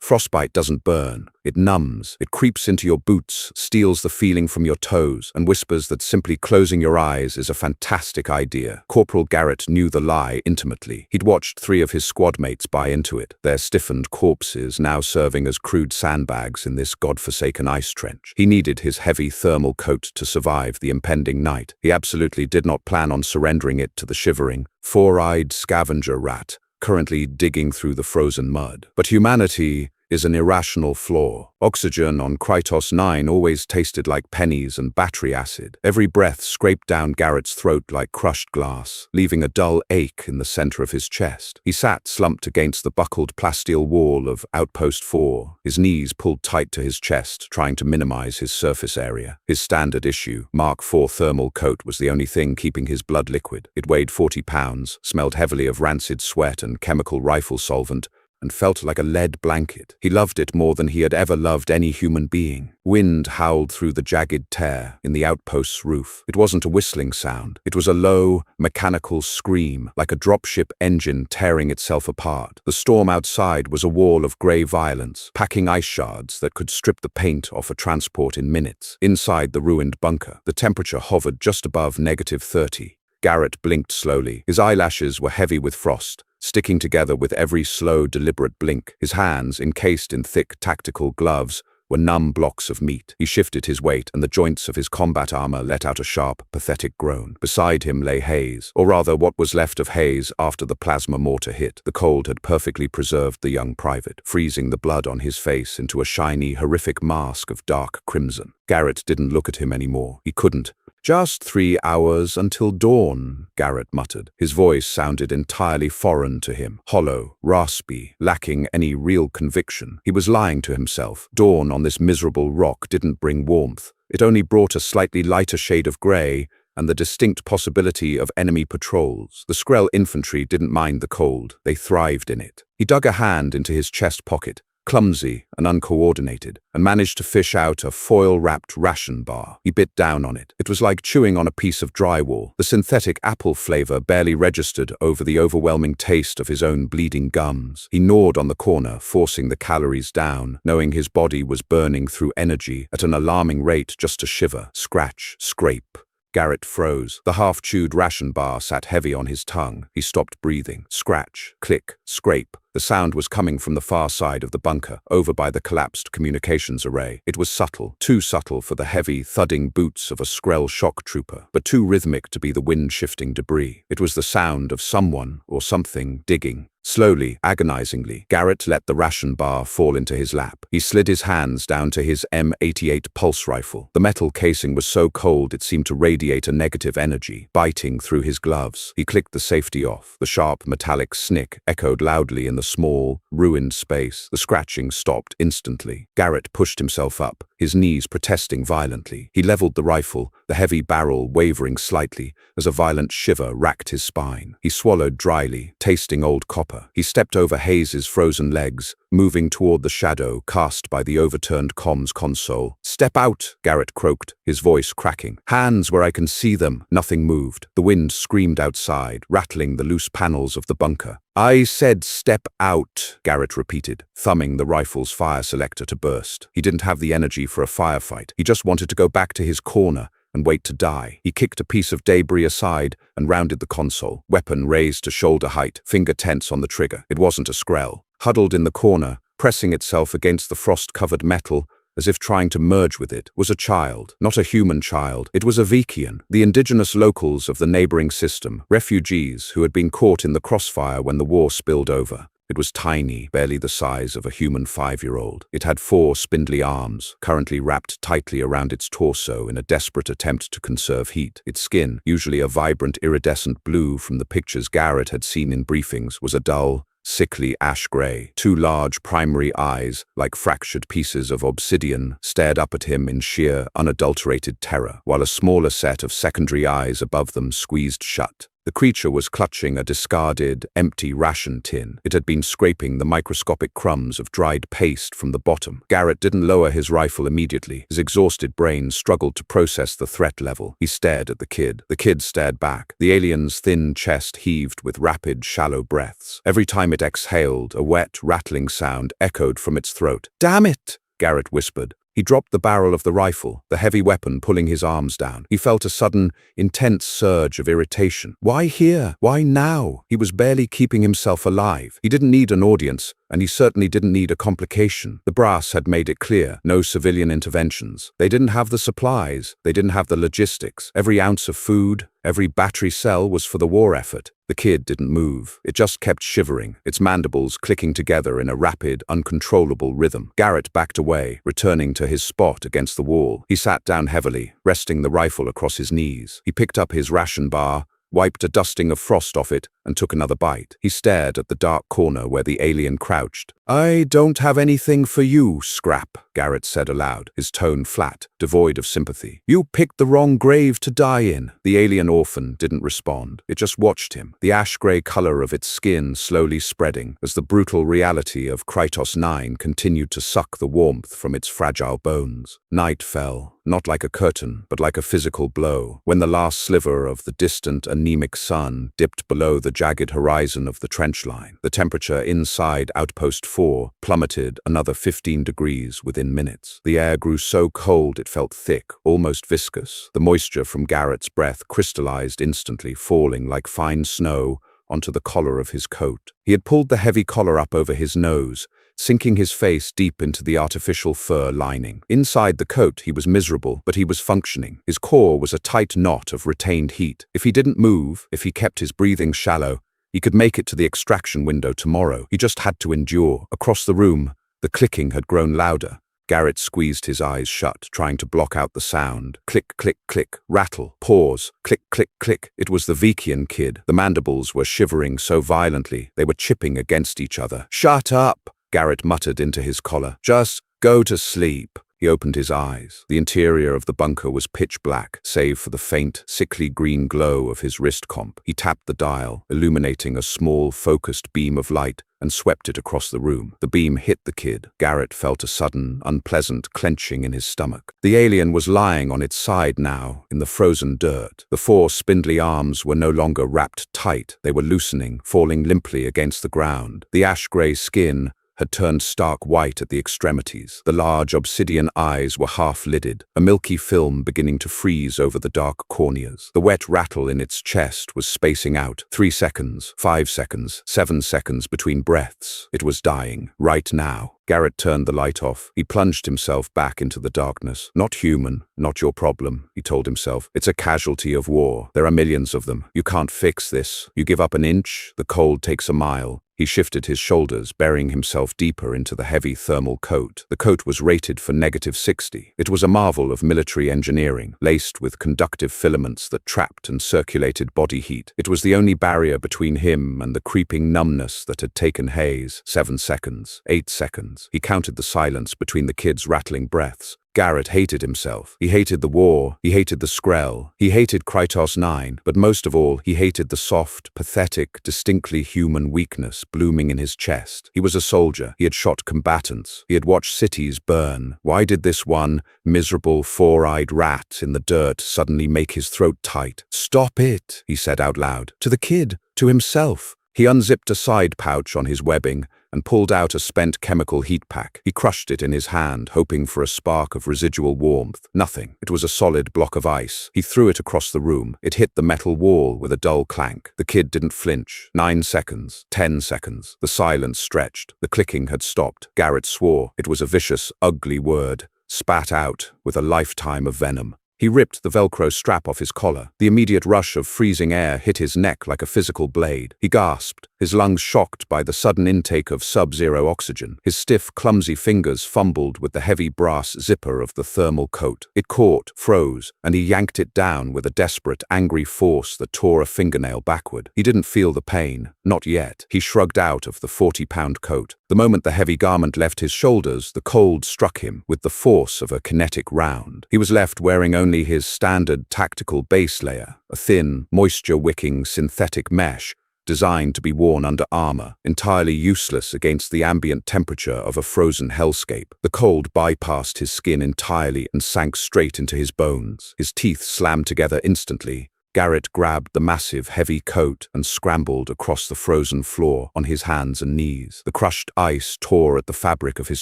Frostbite doesn't burn. It numbs. It creeps into your boots, steals the feeling from your toes, and whispers that simply closing your eyes is a fantastic idea. Corporal Garrett knew the lie intimately. He'd watched 3 of his squad mates buy into it, their stiffened corpses now serving as crude sandbags in this godforsaken ice trench. He needed his heavy thermal coat to survive the impending night. He absolutely did not plan on surrendering it to the shivering, four-eyed scavenger rat, currently digging through the frozen mud. But humanity is an irrational flaw. Oxygen on Krytos 9 always tasted like pennies and battery acid. Every breath scraped down Garrett's throat like crushed glass, leaving a dull ache in the center of his chest. He sat slumped against the buckled plasteel wall of Outpost 4, his knees pulled tight to his chest, trying to minimize his surface area. His standard issue, Mark IV thermal coat, was the only thing keeping his blood liquid. It weighed 40 pounds, smelled heavily of rancid sweat and chemical rifle solvent, and felt like a lead blanket. He loved it more than he had ever loved any human being. Wind howled through the jagged tear in the outpost's roof. It wasn't a whistling sound. It was a low, mechanical scream, like a dropship engine tearing itself apart. The storm outside was a wall of grey violence, packing ice shards that could strip the paint off a transport in minutes. Inside the ruined bunker, the temperature hovered just above -30. Garrett blinked slowly. His eyelashes were heavy with frost, sticking together with every slow, deliberate blink. His hands, encased in thick, tactical gloves, were numb blocks of meat. He shifted his weight, and the joints of his combat armor let out a sharp, pathetic groan. Beside him lay Hayes, or rather what was left of Hayes after the plasma mortar hit. The cold had perfectly preserved the young private, freezing the blood on his face into a shiny, horrific mask of dark crimson. Garrett didn't look at him anymore. He couldn't. "Just 3 hours until dawn," Garrett muttered. His voice sounded entirely foreign to him, hollow, raspy, lacking any real conviction. He was lying to himself. Dawn on this miserable rock didn't bring warmth. It only brought a slightly lighter shade of grey and the distinct possibility of enemy patrols. The Skrell infantry didn't mind the cold. They thrived in it. He dug a hand into his chest pocket, clumsy and uncoordinated, and managed to fish out a foil-wrapped ration bar. He bit down on it. It was like chewing on a piece of drywall. The synthetic apple flavor barely registered over the overwhelming taste of his own bleeding gums. He gnawed on the corner, forcing the calories down, knowing his body was burning through energy at an alarming rate just to shiver, scratch, scrape. Garrett froze. The half-chewed ration bar sat heavy on his tongue. He stopped breathing. Scratch, click, scrape. The sound was coming from the far side of the bunker, over by the collapsed communications array. It was subtle, too subtle for the heavy, thudding boots of a Skrell shock trooper, but too rhythmic to be the wind-shifting debris. It was the sound of someone or something digging. Slowly, agonizingly, Garrett let the ration bar fall into his lap. He slid his hands down to his M88 pulse rifle. The metal casing was so cold it seemed to radiate a negative energy, biting through his gloves. He clicked the safety off. The sharp, metallic snick echoed loudly in the small, ruined space. The scratching stopped instantly. Garrett pushed himself up, his knees protesting violently. He leveled the rifle, the heavy barrel wavering slightly as a violent shiver racked his spine. He swallowed dryly, tasting old copper. He stepped over Hayes's frozen legs, moving toward the shadow cast by the overturned comms console. "Step out," Garrett croaked, his voice cracking. "Hands where I can see them." Nothing moved. The wind screamed outside, rattling the loose panels of the bunker. "I said step out," Garrett repeated, thumbing the rifle's fire selector to burst. He didn't have the energy for a firefight. He just wanted to go back to his corner and wait to die. He kicked a piece of debris aside and rounded the console, weapon raised to shoulder height, finger tense on the trigger. It wasn't a Skrell. Huddled in the corner, pressing itself against the frost-covered metal, as if trying to merge with it, was a child. Not a human child. It was a Vikian, the indigenous locals of the neighboring system, refugees who had been caught in the crossfire when the war spilled over. It was tiny, barely the size of a human 5-year-old. It had 4 spindly arms, currently wrapped tightly around its torso in a desperate attempt to conserve heat. Its skin, usually a vibrant iridescent blue from the pictures Garrett had seen in briefings, was a dull, sickly ash gray. 2 large primary eyes, like fractured pieces of obsidian, stared up at him in sheer, unadulterated terror, while a smaller set of secondary eyes above them squeezed shut. The creature was clutching a discarded, empty ration tin. It had been scraping the microscopic crumbs of dried paste from the bottom. Garrett didn't lower his rifle immediately. His exhausted brain struggled to process the threat level. He stared at the kid. The kid stared back. The alien's thin chest heaved with rapid, shallow breaths. Every time it exhaled, a wet, rattling sound echoed from its throat. "Damn it!" Garrett whispered. He dropped the barrel of the rifle, the heavy weapon pulling his arms down. He felt a sudden, intense surge of irritation. Why here? Why now? He was barely keeping himself alive. He didn't need an audience, and he certainly didn't need a complication. The brass had made it clear, no civilian interventions. They didn't have the supplies. They didn't have the logistics. Every ounce of food, every battery cell was for the war effort. The kid didn't move. It just kept shivering, its mandibles clicking together in a rapid, uncontrollable rhythm. Garrett backed away, returning to his spot against the wall. He sat down heavily, resting the rifle across his knees. He picked up his ration bar, wiped a dusting of frost off it, and took another bite. He stared at the dark corner where the alien crouched. "I don't have anything for you, Scrap," Garrett said aloud, his tone flat, devoid of sympathy. "You picked the wrong grave to die in." The alien Orphan didn't respond. It just watched him, the ash-gray color of its skin slowly spreading as the brutal reality of Krytos 9 continued to suck the warmth from its fragile bones. Night fell, not like a curtain, but like a physical blow. When the last sliver of the distant, anemic sun dipped below the jagged horizon of the trench line, the temperature inside Outpost 4 plummeted another 15 degrees within minutes. The air grew so cold it felt thick, almost viscous. The moisture from Garrett's breath crystallized instantly, falling like fine snow onto the collar of his coat. He had pulled the heavy collar up over his nose, sinking his face deep into the artificial fur lining. Inside the coat, he was miserable, but he was functioning. His core was a tight knot of retained heat. If he didn't move, if he kept his breathing shallow, he could make it to the extraction window tomorrow. He just had to endure. Across the room, the clicking had grown louder. Garrett squeezed his eyes shut, trying to block out the sound. Click, click, click, rattle, pause, click, click, click. It was the Vikian kid. The mandibles were shivering so violently, they were chipping against each other. "Shut up!" Garrett muttered into his collar. "Just go to sleep." He opened his eyes. The interior of the bunker was pitch black, save for the faint, sickly green glow of his wrist comp. He tapped the dial, illuminating a small, focused beam of light, and swept it across the room. The beam hit the kid. Garrett felt a sudden, unpleasant clenching in his stomach. The alien was lying on its side now, in the frozen dirt. The four spindly arms were no longer wrapped tight. They were loosening, falling limply against the ground. The ash-gray skin had turned stark white at the extremities. The large obsidian eyes were half-lidded, a milky film beginning to freeze over the dark corneas. The wet rattle in its chest was spacing out. 3 seconds, 5 seconds, 7 seconds between breaths. It was dying, right now. Garrett turned the light off. He plunged himself back into the darkness. "Not human, not your problem," he told himself. "It's a casualty of war. There are millions of them. You can't fix this. You give up an inch, the cold takes a mile." He shifted his shoulders, burying himself deeper into the heavy thermal coat. The coat was rated for -60. It was a marvel of military engineering, laced with conductive filaments that trapped and circulated body heat. It was the only barrier between him and the creeping numbness that had taken Hayes. 7 seconds, 8 seconds. He counted the silence between the kids' rattling breaths. Garrett hated himself. He hated the war. He hated the Skrell. He hated Krytos 9. But most of all, he hated the soft, pathetic, distinctly human weakness blooming in his chest. He was a soldier. He had shot combatants. He had watched cities burn. Why did this one miserable, four-eyed rat in the dirt suddenly make his throat tight? "Stop it," he said out loud. To the kid. To himself. He unzipped a side pouch on his webbing and pulled out a spent chemical heat pack. He crushed it in his hand, hoping for a spark of residual warmth. Nothing. It was a solid block of ice. He threw it across the room. It hit the metal wall with a dull clank. The kid didn't flinch. 9 seconds. 10 seconds. The silence stretched. The clicking had stopped. Garrett swore. It was a vicious, ugly word, spat out with a lifetime of venom. He ripped the Velcro strap off his collar. The immediate rush of freezing air hit his neck like a physical blade. He gasped, his lungs shocked by the sudden intake of sub-zero oxygen. His stiff, clumsy fingers fumbled with the heavy brass zipper of the thermal coat. It caught, froze, and he yanked it down with a desperate, angry force that tore a fingernail backward. He didn't feel the pain. Not yet. He shrugged out of the 40-pound coat. The moment the heavy garment left his shoulders, the cold struck him with the force of a kinetic round. He was left wearing only his standard tactical base layer, a thin, moisture-wicking synthetic mesh designed to be worn under armor, entirely useless against the ambient temperature of a frozen hellscape. The cold bypassed his skin entirely and sank straight into his bones. His teeth slammed together instantly. Garrett grabbed the massive, heavy coat and scrambled across the frozen floor on his hands and knees. The crushed ice tore at the fabric of his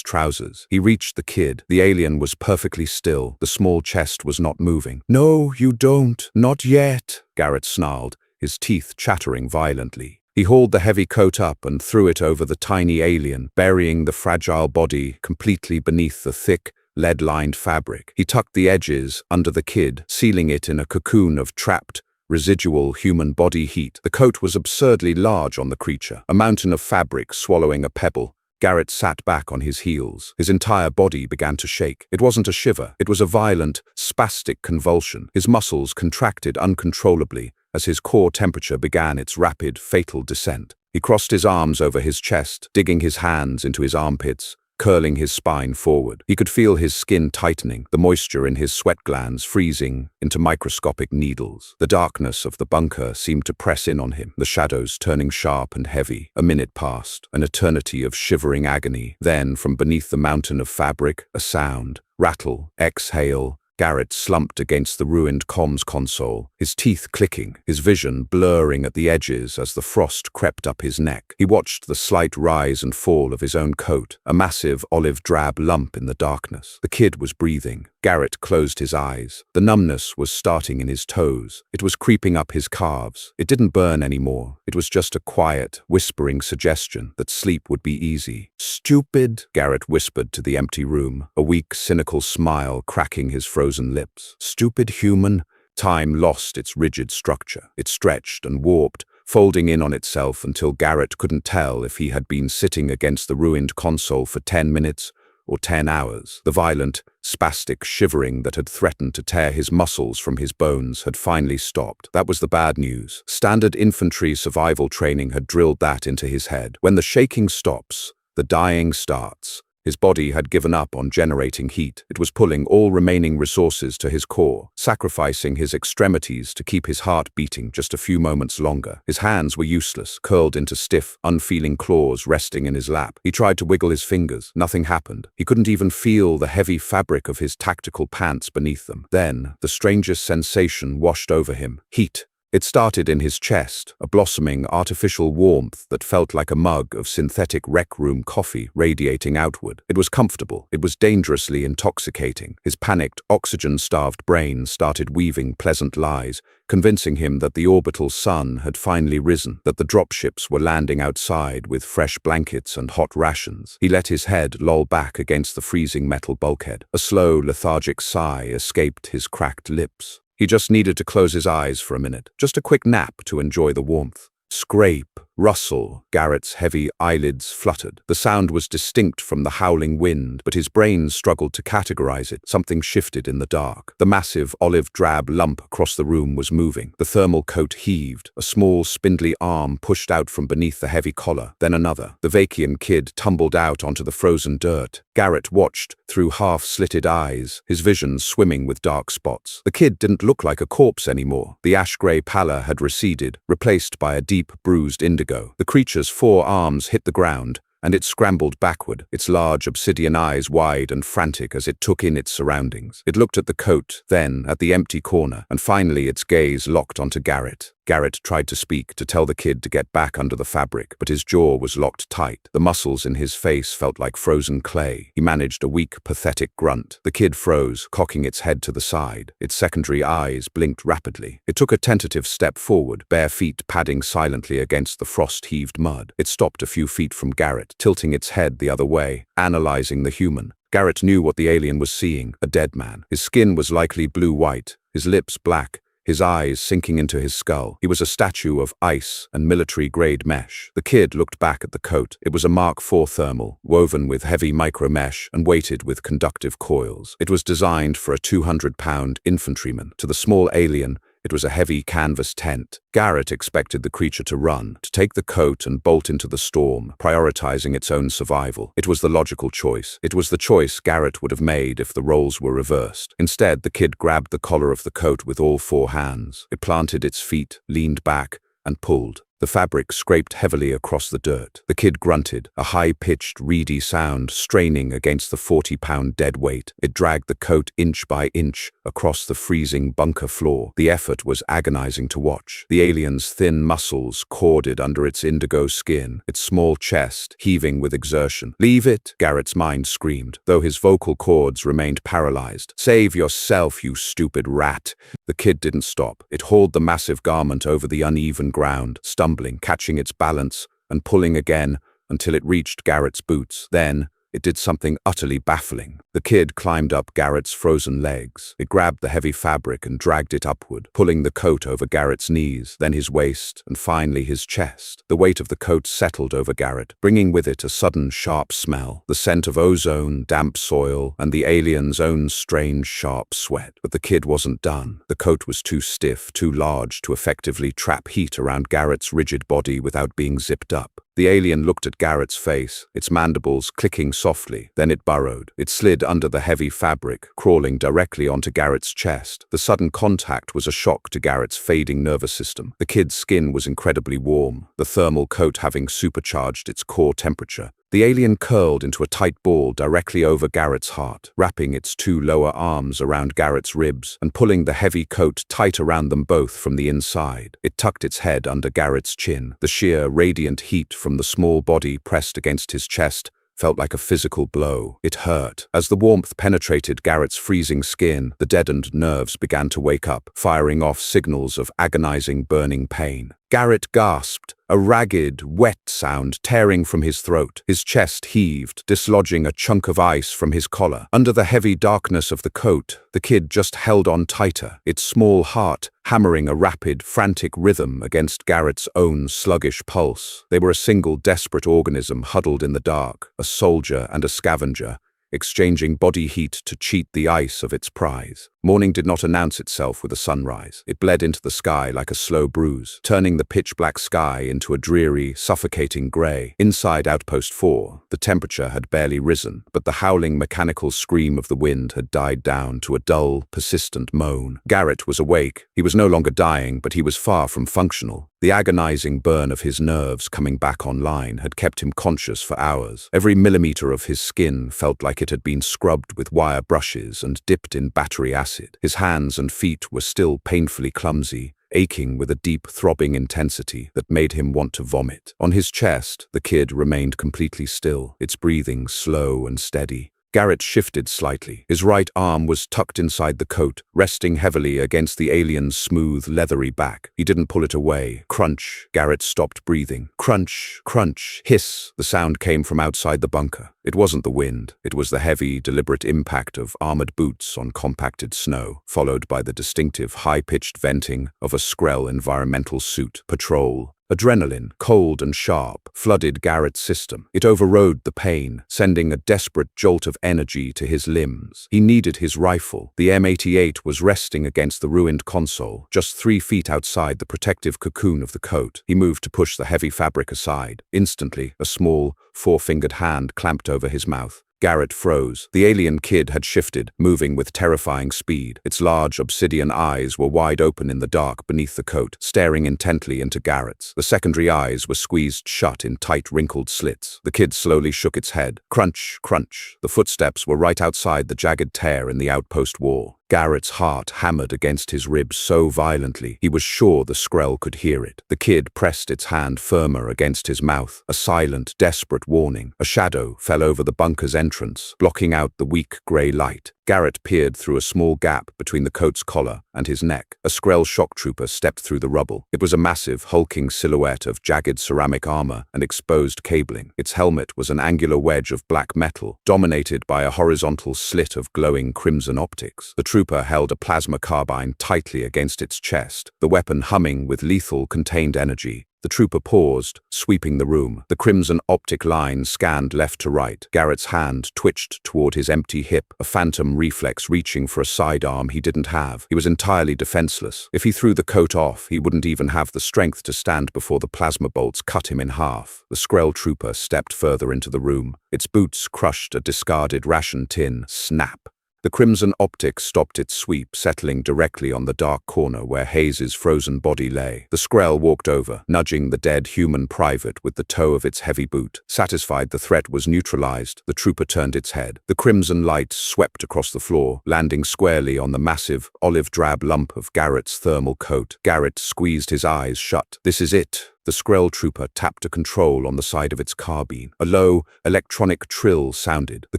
trousers. He reached the kid. The alien was perfectly still. The small chest was not moving. "No, you don't. Not yet," Garrett snarled, his teeth chattering violently. He hauled the heavy coat up and threw it over the tiny alien, burying the fragile body completely beneath the thick, lead-lined fabric. He tucked the edges under the kid, sealing it in a cocoon of trapped, residual human body heat. The coat was absurdly large on the creature, a mountain of fabric swallowing a pebble. Garrett sat back on his heels. His entire body began to shake. It wasn't a shiver. It was a violent, spastic convulsion. His muscles contracted uncontrollably as his core temperature began its rapid, fatal descent. He crossed his arms over his chest, digging his hands into his armpits, curling his spine forward. He could feel his skin tightening, the moisture in his sweat glands freezing into microscopic needles. The darkness of the bunker seemed to press in on him, the shadows turning sharp and heavy. A minute passed, an eternity of shivering agony. Then, from beneath the mountain of fabric, a sound. Rattle, exhale. Garrett slumped against the ruined comms console, his teeth clicking, his vision blurring at the edges as the frost crept up his neck. He watched the slight rise and fall of his own coat, a massive olive-drab lump in the darkness. The kid was breathing. Garrett closed his eyes. The numbness was starting in his toes. It was creeping up his calves. It didn't burn anymore. It was just a quiet, whispering suggestion that sleep would be easy. "Stupid," Garrett whispered to the empty room, a weak, cynical smile cracking his frozen lips. "Stupid human." Time lost its rigid structure. It stretched and warped, folding in on itself until Garrett couldn't tell if he had been sitting against the ruined console for 10 minutes or 10 hours. The violent, spastic shivering that had threatened to tear his muscles from his bones had finally stopped. That was the bad news. Standard infantry survival training had drilled that into his head. When the shaking stops, the dying starts. His body had given up on generating heat. It was pulling all remaining resources to his core, sacrificing his extremities to keep his heart beating just a few moments longer. His hands were useless, curled into stiff, unfeeling claws resting in his lap. He tried to wiggle his fingers. Nothing happened. He couldn't even feel the heavy fabric of his tactical pants beneath them. Then, the strangest sensation washed over him. Heat. It started in his chest, a blossoming artificial warmth that felt like a mug of synthetic rec room coffee radiating outward. It was comfortable. It was dangerously intoxicating. His panicked, oxygen-starved brain started weaving pleasant lies, convincing him that the orbital sun had finally risen, that the dropships were landing outside with fresh blankets and hot rations. He let his head loll back against the freezing metal bulkhead. A slow, lethargic sigh escaped his cracked lips. He just needed to close his eyes for a minute, just a quick nap to enjoy the warmth. Scrape, rustle, Garrett's heavy eyelids fluttered. The sound was distinct from the howling wind, but his brain struggled to categorize it. Something shifted in the dark. The massive olive-drab lump across the room was moving. The thermal coat heaved. A small, spindly arm pushed out from beneath the heavy collar, then another. The Vakian kid tumbled out onto the frozen dirt. Garrett watched through half-slitted eyes, his vision swimming with dark spots. The kid didn't look like a corpse anymore. The ash-gray pallor had receded, replaced by a deep, bruised indigo. The creature's 4 arms hit the ground, and it scrambled backward, its large obsidian eyes wide and frantic as it took in its surroundings. It looked at the coat, then at the empty corner, and finally its gaze locked onto Garrett. Garrett tried to speak, to tell the kid to get back under the fabric, but his jaw was locked tight. The muscles in his face felt like frozen clay. He managed a weak, pathetic grunt. The kid froze, cocking its head to the side. Its secondary eyes blinked rapidly. It took a tentative step forward, bare feet padding silently against the frost-heaved mud. It stopped a few feet from Garrett, tilting its head the other way, analyzing the human. Garrett knew what the alien was seeing, a dead man. His skin was likely blue-white, his lips black, his eyes sinking into his skull. He was a statue of ice and military-grade mesh. The kid looked back at the coat. It was a Mark IV thermal, woven with heavy micro-mesh and weighted with conductive coils. It was designed for a 200-pound infantryman. To the small alien, It was a heavy canvas tent. Garrett expected the creature to run, to take the coat and bolt into the storm, prioritizing its own survival. It was the logical choice. It was the choice Garrett would have made if the roles were reversed. Instead, the kid grabbed the collar of the coat with all four hands. It planted its feet, leaned back, and pulled. The fabric scraped heavily across the dirt. The kid grunted, a high-pitched, reedy sound straining against the 40-pound dead weight. It dragged the coat inch by inch across the freezing bunker floor. The effort was agonizing to watch. The alien's thin muscles corded under its indigo skin, its small chest heaving with exertion. "Leave it," Garrett's mind screamed, though his vocal cords remained paralyzed. "Save yourself, you stupid rat." The kid didn't stop. It hauled the massive garment over the uneven ground, stumbling, catching its balance, and pulling again until it reached Garrett's boots. Then, it did something utterly baffling. The kid climbed up Garrett's frozen legs. It grabbed the heavy fabric and dragged it upward, pulling the coat over Garrett's knees, then his waist, and finally his chest. The weight of the coat settled over Garrett, bringing with it a sudden sharp smell, the scent of ozone, damp soil, and the alien's own strange sharp sweat. But the kid wasn't done. The coat was too stiff, too large to effectively trap heat around Garrett's rigid body without being zipped up. The alien looked at Garrett's face, its mandibles clicking softly. Then it burrowed. It slid under the heavy fabric, crawling directly onto Garrett's chest. The sudden contact was a shock to Garrett's fading nervous system. The kid's skin was incredibly warm, the thermal coat having supercharged its core temperature. The alien curled into a tight ball directly over Garrett's heart, wrapping its two lower arms around Garrett's ribs and pulling the heavy coat tight around them both from the inside. It tucked its head under Garrett's chin. The sheer, radiant heat from the small body pressed against his chest felt like a physical blow. It hurt. As the warmth penetrated Garrett's freezing skin, the deadened nerves began to wake up, firing off signals of agonizing, burning pain. Garrett gasped, a ragged, wet sound tearing from his throat. His chest heaved, dislodging a chunk of ice from his collar. Under the heavy darkness of the coat, the kid just held on tighter, its small heart hammering a rapid, frantic rhythm against Garrett's own sluggish pulse. They were a single, desperate organism huddled in the dark, a soldier and a scavenger, exchanging body heat to cheat the ice of its prize. Morning did not announce itself with a sunrise. It bled into the sky like a slow bruise, turning the pitch-black sky into a dreary, suffocating grey. Inside Outpost 4, the temperature had barely risen, but the howling mechanical scream of the wind had died down to a dull, persistent moan. Garrett was awake. He was no longer dying, but he was far from functional. The agonizing burn of his nerves coming back online had kept him conscious for hours. Every millimeter of his skin felt like it had been scrubbed with wire brushes and dipped in battery acid. His hands and feet were still painfully clumsy, aching with a deep, throbbing intensity that made him want to vomit. On his chest, the kid remained completely still, its breathing slow and steady. Garrett shifted slightly. His right arm was tucked inside the coat, resting heavily against the alien's smooth, leathery back. He didn't pull it away. Crunch. Garrett stopped breathing. Crunch, crunch, hiss. The sound came from outside the bunker. It wasn't the wind. It was the heavy, deliberate impact of armored boots on compacted snow, followed by the distinctive, high-pitched venting of a Skrell environmental suit. Patrol. Adrenaline, cold and sharp, flooded Garrett's system. It overrode the pain, sending a desperate jolt of energy to his limbs. He needed his rifle. The M88 was resting against the ruined console, just 3 feet outside the protective cocoon of the coat. He moved to push the heavy fabric aside. Instantly, a small, 4-fingered hand clamped over his mouth. Garrett froze. The alien kid had shifted, moving with terrifying speed. Its large obsidian eyes were wide open in the dark beneath the coat, staring intently into Garrett's. The secondary eyes were squeezed shut in tight, wrinkled slits. The kid slowly shook its head. Crunch, crunch. The footsteps were right outside the jagged tear in the outpost wall. Garrett's heart hammered against his ribs so violently, he was sure the Skrell could hear it. The kid pressed its hand firmer against his mouth, a silent, desperate warning. A shadow fell over the bunker's entrance, blocking out the weak grey light. Garrett peered through a small gap between the coat's collar and his neck. A Skrell shock trooper stepped through the rubble. It was a massive, hulking silhouette of jagged ceramic armor and exposed cabling. Its helmet was an angular wedge of black metal, dominated by a horizontal slit of glowing crimson optics. The trooper held a plasma carbine tightly against its chest, the weapon humming with lethal contained energy. The trooper paused, sweeping the room. The crimson optic line scanned left to right. Garrett's hand twitched toward his empty hip, a phantom reflex reaching for a sidearm he didn't have. He was entirely defenseless. If he threw the coat off, he wouldn't even have the strength to stand before the plasma bolts cut him in half. The Skrell trooper stepped further into the room. Its boots crushed a discarded ration tin. Snap. The crimson optic stopped its sweep, settling directly on the dark corner where Hayes's frozen body lay. The Skrell walked over, nudging the dead human private with the toe of its heavy boot. Satisfied the threat was neutralized, the trooper turned its head. The crimson light swept across the floor, landing squarely on the massive, olive-drab lump of Garrett's thermal coat. Garrett squeezed his eyes shut. This is it. The Skrell trooper tapped a control on the side of its carbine. A low, electronic trill sounded. The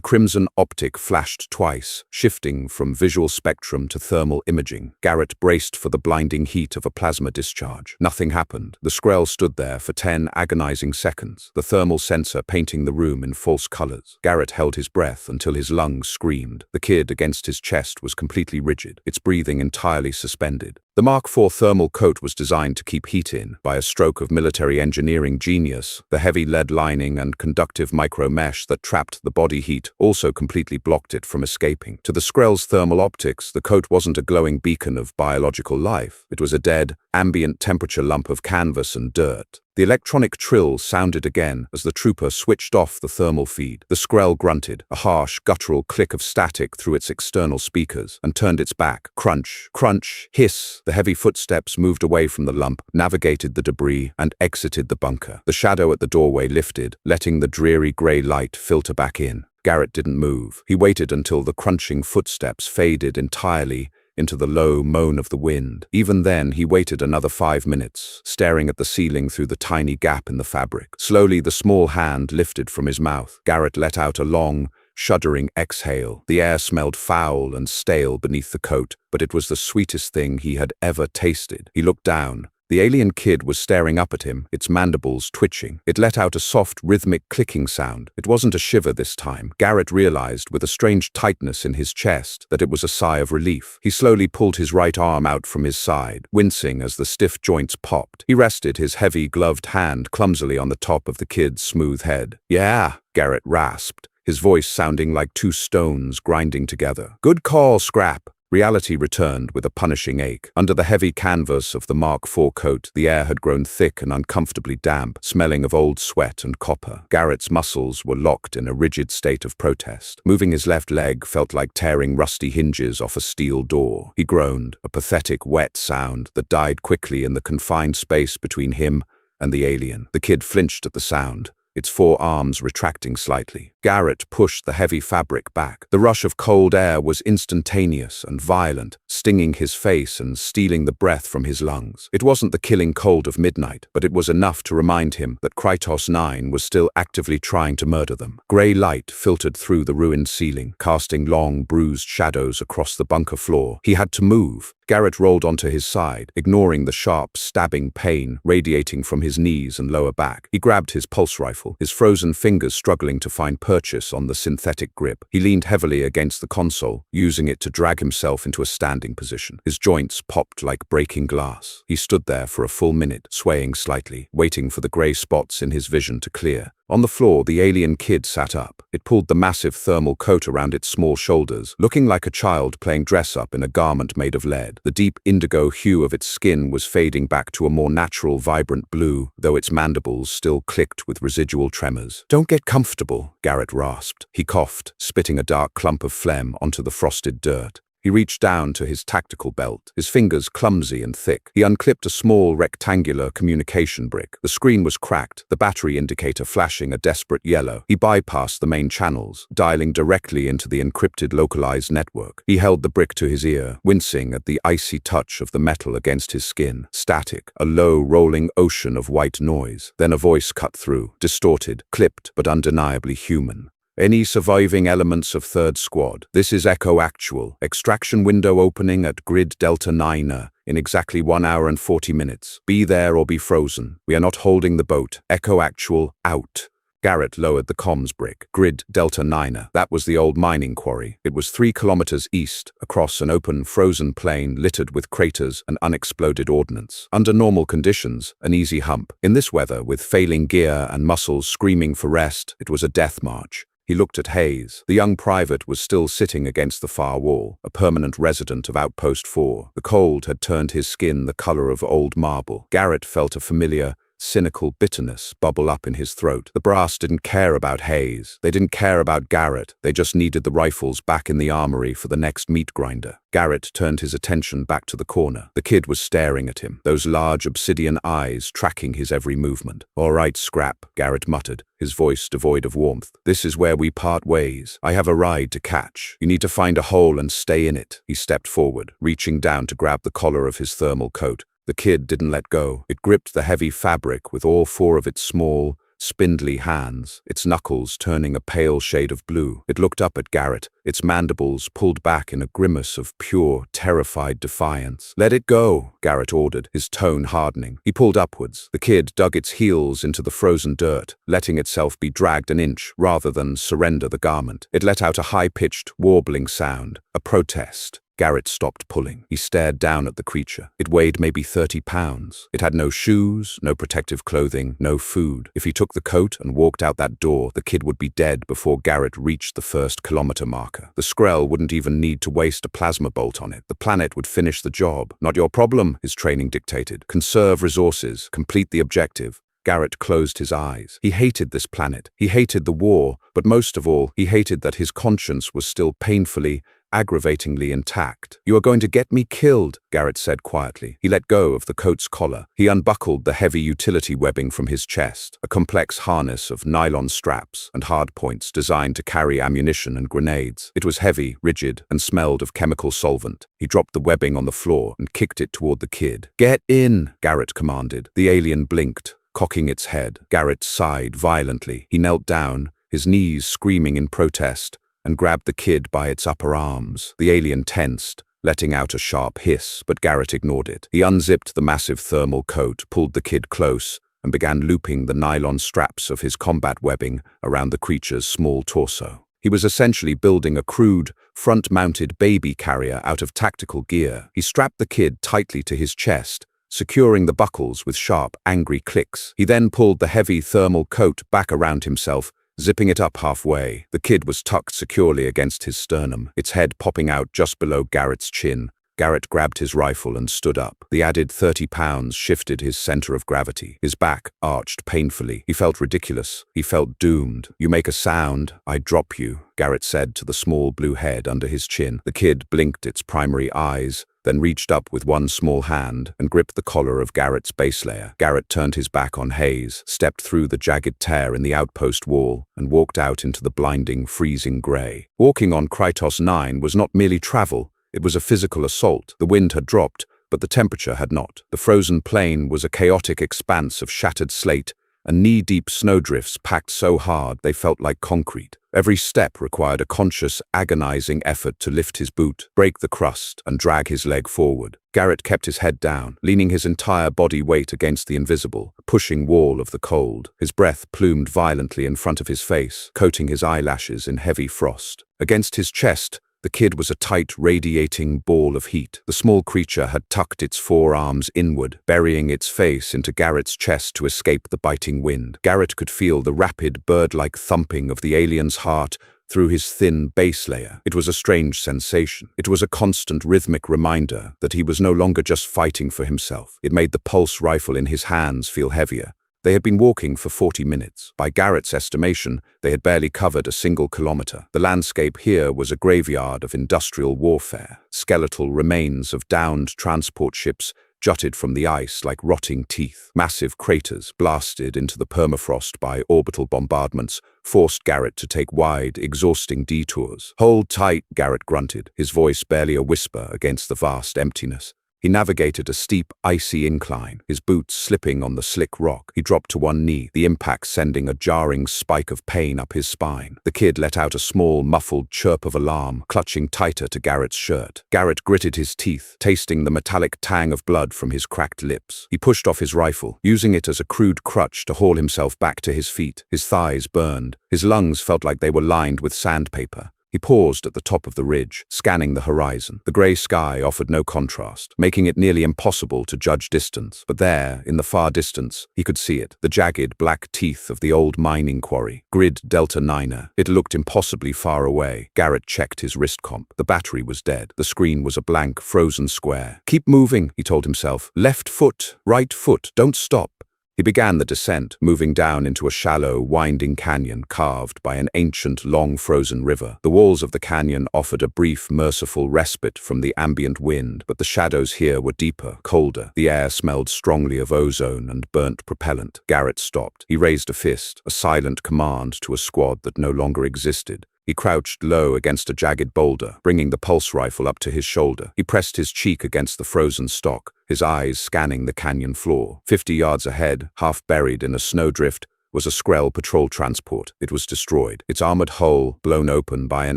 crimson optic flashed twice, shifting from visual spectrum to thermal imaging. Garrett braced for the blinding heat of a plasma discharge. Nothing happened. The Skrell stood there for 10 agonizing seconds, the thermal sensor painting the room in false colors. Garrett held his breath until his lungs screamed. The kid against his chest was completely rigid, its breathing entirely suspended. The Mark IV thermal coat was designed to keep heat in. By a stroke of military engineering genius, the heavy lead lining and conductive micro-mesh that trapped the body heat also completely blocked it from escaping. To the Skrell's thermal optics, the coat wasn't a glowing beacon of biological life. It was a dead, ambient temperature lump of canvas and dirt. The electronic trill sounded again as the trooper switched off the thermal feed. The Skrell grunted, a harsh, guttural click of static through its external speakers, and turned its back. Crunch, crunch, hiss. The heavy footsteps moved away from the lump, navigated the debris, and exited the bunker. The shadow at the doorway lifted, letting the dreary gray light filter back in. Garrett didn't move. He waited until the crunching footsteps faded entirely into the low moan of the wind. Even then, he waited another 5 minutes, staring at the ceiling through the tiny gap in the fabric. Slowly, the small hand lifted from his mouth. Garrett let out a long, shuddering exhale. The air smelled foul and stale beneath the coat, but it was the sweetest thing he had ever tasted. He looked down. The alien kid was staring up at him, its mandibles twitching. It let out a soft, rhythmic clicking sound. It wasn't a shiver this time. Garrett realized, with a strange tightness in his chest, that it was a sigh of relief. He slowly pulled his right arm out from his side, wincing as the stiff joints popped. He rested his heavy, gloved hand clumsily on the top of the kid's smooth head. "Yeah," Garrett rasped, his voice sounding like two stones grinding together. "Good call, Scrap." Reality returned with a punishing ache. Under the heavy canvas of the Mark IV coat, the air had grown thick and uncomfortably damp, smelling of old sweat and copper. Garrett's muscles were locked in a rigid state of protest. Moving his left leg felt like tearing rusty hinges off a steel door. He groaned, a pathetic, wet sound that died quickly in the confined space between him and the alien. The kid flinched at the sound, its forearms retracting slightly. Garrett pushed the heavy fabric back. The rush of cold air was instantaneous and violent, stinging his face and stealing the breath from his lungs. It wasn't the killing cold of midnight, but it was enough to remind him that Krytos 9 was still actively trying to murder them. Gray light filtered through the ruined ceiling, casting long, bruised shadows across the bunker floor. He had to move. Garrett rolled onto his side, ignoring the sharp, stabbing pain radiating from his knees and lower back. He grabbed his pulse rifle, his frozen fingers struggling to find purchase on the synthetic grip. He leaned heavily against the console, using it to drag himself into a standing position. His joints popped like breaking glass. He stood there for a full minute, swaying slightly, waiting for the gray spots in his vision to clear. On the floor, the alien kid sat up. It pulled the massive thermal coat around its small shoulders, looking like a child playing dress-up in a garment made of lead. The deep indigo hue of its skin was fading back to a more natural, vibrant blue, though its mandibles still clicked with residual tremors. "Don't get comfortable," Garrett rasped. He coughed, spitting a dark clump of phlegm onto the frosted dirt. He reached down to his tactical belt, his fingers clumsy and thick. He unclipped a small rectangular communication brick. The screen was cracked, the battery indicator flashing a desperate yellow. He bypassed the main channels, dialing directly into the encrypted localized network. He held the brick to his ear, wincing at the icy touch of the metal against his skin. Static, a low, rolling ocean of white noise. Then a voice cut through, distorted, clipped, but undeniably human. "Any surviving elements of Third Squad? This is Echo Actual. Extraction window opening at Grid Delta 9 in exactly 1 hour and 40 minutes. Be there or be frozen. We are not holding the boat. Echo Actual, out." Garrett lowered the comms brick. Grid Delta Niner. That was the old mining quarry. It was 3 kilometers east, across an open, frozen plain littered with craters and unexploded ordnance. Under normal conditions, an easy hump. In this weather, with failing gear and muscles screaming for rest, it was a death march. He looked at Hayes. The young private was still sitting against the far wall, a permanent resident of Outpost 4. The cold had turned his skin the color of old marble. Garrett felt a familiar, cynical bitterness bubble up in his throat. The brass didn't care about Hayes. They didn't care about Garrett. They just needed the rifles back in the armory for the next meat grinder. Garrett turned his attention back to the corner. The kid was staring at him, those large obsidian eyes tracking his every movement. "All right, Scrap," Garrett muttered, his voice devoid of warmth. "This is where we part ways. I have a ride to catch. You need to find a hole and stay in it." He stepped forward, reaching down to grab the collar of his thermal coat. The kid didn't let go. It gripped the heavy fabric with all 4 of its small, spindly hands, its knuckles turning a pale shade of blue. It looked up at Garrett, its mandibles pulled back in a grimace of pure, terrified defiance. "Let it go," Garrett ordered, his tone hardening. He pulled upwards. The kid dug its heels into the frozen dirt, letting itself be dragged an inch rather than surrender the garment. It let out a high-pitched, warbling sound, a protest. Garrett stopped pulling. He stared down at the creature. It weighed maybe 30 pounds. It had no shoes, no protective clothing, no food. If he took the coat and walked out that door, the kid would be dead before Garrett reached the 1-kilometer marker. The Skrell wouldn't even need to waste a plasma bolt on it. The planet would finish the job. "Not your problem," his training dictated. "Conserve resources. Complete the objective." Garrett closed his eyes. He hated this planet. He hated the war, but most of all, he hated that his conscience was still painfully, aggravatingly intact. "You are going to get me killed," Garrett said quietly. He let go of the coat's collar. He unbuckled the heavy utility webbing from his chest, a complex harness of nylon straps and hardpoints designed to carry ammunition and grenades. It was heavy, rigid, and smelled of chemical solvent. He dropped the webbing on the floor and kicked it toward the kid. "Get in," Garrett commanded. The alien blinked, cocking its head. Garrett sighed violently. He knelt down, his knees screaming in protest, and grabbed the kid by its upper arms. The alien tensed, letting out a sharp hiss, but Garrett ignored it. He unzipped the massive thermal coat, pulled the kid close, and began looping the nylon straps of his combat webbing around the creature's small torso. He was essentially building a crude, front-mounted baby carrier out of tactical gear. He strapped the kid tightly to his chest, securing the buckles with sharp, angry clicks. He then pulled the heavy thermal coat back around himself, zipping it up halfway. The kid was tucked securely against his sternum, its head popping out just below Garrett's chin. Garrett grabbed his rifle and stood up. The added 30 pounds shifted his center of gravity. His back arched painfully. He felt ridiculous. He felt doomed. "You make a sound, I drop you," Garrett said to the small blue head under his chin. The kid blinked its primary eyes, then reached up with one small hand and gripped the collar of Garrett's base layer. Garrett turned his back on Hayes, stepped through the jagged tear in the outpost wall, and walked out into the blinding, freezing gray. Walking on Krytos 9 was not merely travel, it was a physical assault. The wind had dropped, but the temperature had not. The frozen plain was a chaotic expanse of shattered slate, and knee-deep snowdrifts packed so hard they felt like concrete. Every step required a conscious, agonizing effort to lift his boot, break the crust, and drag his leg forward. Garrett kept his head down, leaning his entire body weight against the invisible, pushing wall of the cold. His breath plumed violently in front of his face, coating his eyelashes in heavy frost. Against his chest, the kid was a tight, radiating ball of heat. The small creature had tucked its forearms inward, burying its face into Garrett's chest to escape the biting wind. Garrett could feel the rapid, bird-like thumping of the alien's heart through his thin base layer. It was a strange sensation. It was a constant rhythmic reminder that he was no longer just fighting for himself. It made the pulse rifle in his hands feel heavier. They had been walking for 40 minutes. By Garrett's estimation, they had barely covered a single kilometer. The landscape here was a graveyard of industrial warfare. Skeletal remains of downed transport ships jutted from the ice like rotting teeth. Massive craters, blasted into the permafrost by orbital bombardments, forced Garrett to take wide, exhausting detours. "Hold tight," Garrett grunted, his voice barely a whisper against the vast emptiness. He navigated a steep, icy incline, his boots slipping on the slick rock. He dropped to one knee, the impact sending a jarring spike of pain up his spine. The kid let out a small, muffled chirp of alarm, clutching tighter to Garrett's shirt. Garrett gritted his teeth, tasting the metallic tang of blood from his cracked lips. He pushed off his rifle, using it as a crude crutch to haul himself back to his feet. His thighs burned. His lungs felt like they were lined with sandpaper. He paused at the top of the ridge, scanning the horizon. The grey sky offered no contrast, making it nearly impossible to judge distance. But there, in the far distance, he could see it, the jagged black teeth of the old mining quarry. Grid Delta Niner. It looked impossibly far away. Garrett checked his wrist comp. The battery was dead. The screen was a blank, frozen square. "Keep moving," he told himself. "Left foot, right foot, don't stop." He began the descent, moving down into a shallow, winding canyon carved by an ancient, long-frozen river. The walls of the canyon offered a brief, merciful respite from the ambient wind, but the shadows here were deeper, colder. The air smelled strongly of ozone and burnt propellant. Garrett stopped. He raised a fist, a silent command to a squad that no longer existed. He crouched low against a jagged boulder, bringing the pulse rifle up to his shoulder. He pressed his cheek against the frozen stock, his eyes scanning the canyon floor. 50 yards ahead, half buried in a snowdrift, was a Skrell patrol transport. It was destroyed, its armored hull blown open by an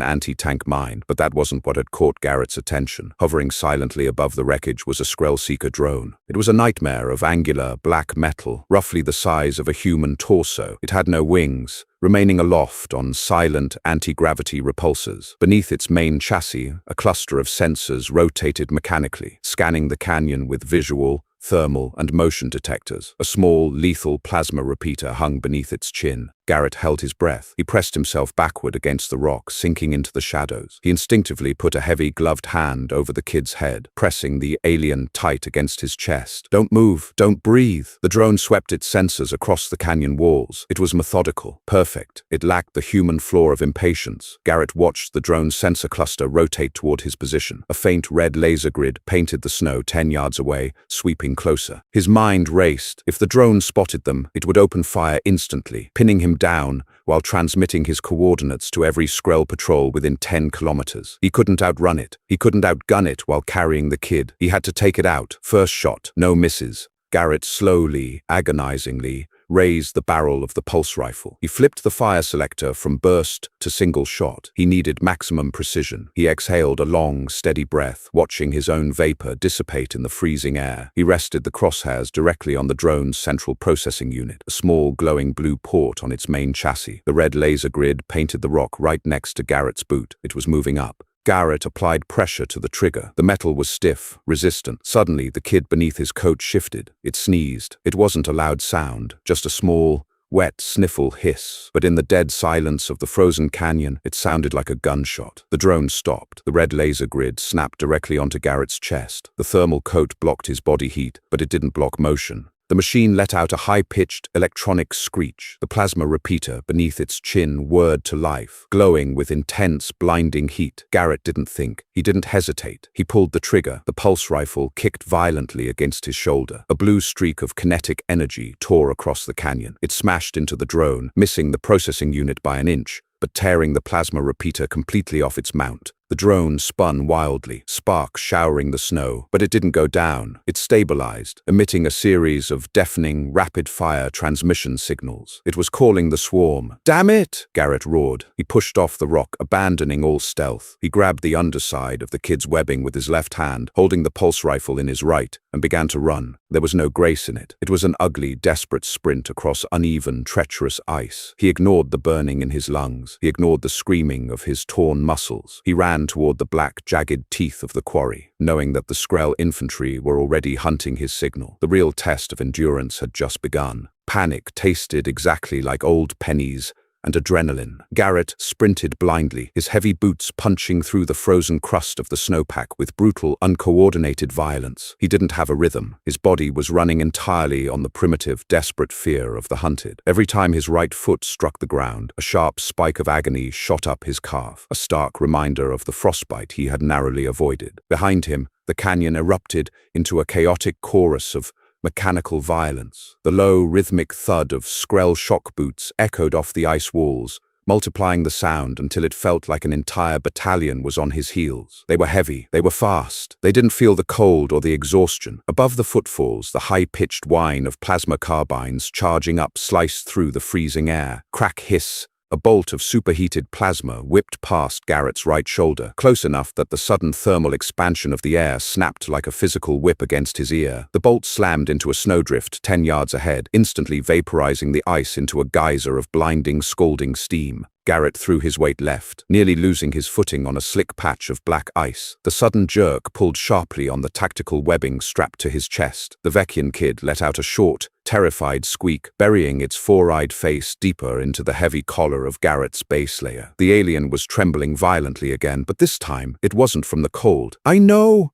anti-tank mine, but that wasn't what had caught Garrett's attention. Hovering silently above the wreckage was a Skrell Seeker drone. It was a nightmare of angular, black metal, roughly the size of a human torso. It had no wings, remaining aloft on silent anti-gravity repulsors. Beneath its main chassis, a cluster of sensors rotated mechanically, scanning the canyon with visual, thermal, and motion detectors. A small, lethal plasma repeater hung beneath its chin. Garrett held his breath. He pressed himself backward against the rock, sinking into the shadows. He instinctively put a heavy, gloved hand over the kid's head, pressing the alien tight against his chest. "Don't move, don't breathe." The drone swept its sensors across the canyon walls. It was methodical, perfect. It lacked the human flaw of impatience. Garrett watched the drone's sensor cluster rotate toward his position. A faint red laser grid painted the snow 10 yards away, sweeping closer. His mind raced. If the drone spotted them, it would open fire instantly, pinning him down while transmitting his coordinates to every Skrell patrol within 10 kilometers. He couldn't outrun it. He couldn't outgun it while carrying the kid. He had to take it out. First shot, no misses. Garrett slowly, agonizingly, raised the barrel of the pulse rifle. He flipped the fire selector from burst to single shot. He needed maximum precision. He exhaled a long, steady breath, watching his own vapor dissipate in the freezing air. He rested the crosshairs directly on the drone's central processing unit, a small, glowing blue port on its main chassis. The red laser grid painted the rock right next to Garrett's boot. It was moving up. Garrett applied pressure to the trigger. The metal was stiff, resistant. Suddenly, the kid beneath his coat shifted. It sneezed. It wasn't a loud sound, just a small, wet sniffle hiss. But in the dead silence of the frozen canyon, it sounded like a gunshot. The drone stopped. The red laser grid snapped directly onto Garrett's chest. The thermal coat blocked his body heat, but it didn't block motion. The machine let out a high-pitched electronic screech. The plasma repeater beneath its chin whirred to life, glowing with intense, blinding heat. Garrett didn't think. He didn't hesitate. He pulled the trigger. The pulse rifle kicked violently against his shoulder. A blue streak of kinetic energy tore across the canyon. It smashed into the drone, missing the processing unit by an inch, but tearing the plasma repeater completely off its mount. The drone spun wildly, sparks showering the snow, but it didn't go down. It stabilized, emitting a series of deafening, rapid-fire transmission signals. It was calling the swarm. "Damn it!" Garrett roared. He pushed off the rock, abandoning all stealth. He grabbed the underside of the kid's webbing with his left hand, holding the pulse rifle in his right, and began to run. There was no grace in it. It was an ugly, desperate sprint across uneven, treacherous ice. He ignored the burning in his lungs. He ignored the screaming of his torn muscles. He ran toward the black, jagged teeth of the quarry, knowing that the Skrell infantry were already hunting his signal. The real test of endurance had just begun. Panic tasted exactly like old pennies and adrenaline. Garrett sprinted blindly, his heavy boots punching through the frozen crust of the snowpack with brutal, uncoordinated violence. He didn't have a rhythm. His body was running entirely on the primitive, desperate fear of the hunted. Every time his right foot struck the ground, a sharp spike of agony shot up his calf, a stark reminder of the frostbite he had narrowly avoided. Behind him, the canyon erupted into a chaotic chorus of mechanical violence. The low, rhythmic thud of Skrell shock boots echoed off the ice walls, multiplying the sound until it felt like an entire battalion was on his heels. They were heavy, they were fast. They didn't feel the cold or the exhaustion. Above the footfalls, the high-pitched whine of plasma carbines charging up sliced through the freezing air. Crack, hiss. A bolt of superheated plasma whipped past Garrett's right shoulder, close enough that the sudden thermal expansion of the air snapped like a physical whip against his ear. The bolt slammed into a snowdrift 10 yards ahead, instantly vaporizing the ice into a geyser of blinding, scalding steam. Garrett threw his weight left, nearly losing his footing on a slick patch of black ice. The sudden jerk pulled sharply on the tactical webbing strapped to his chest. The Vekian kid let out a short, terrified squeak, burying its four-eyed face deeper into the heavy collar of Garrett's base layer. The alien was trembling violently again, but this time it wasn't from the cold. I know,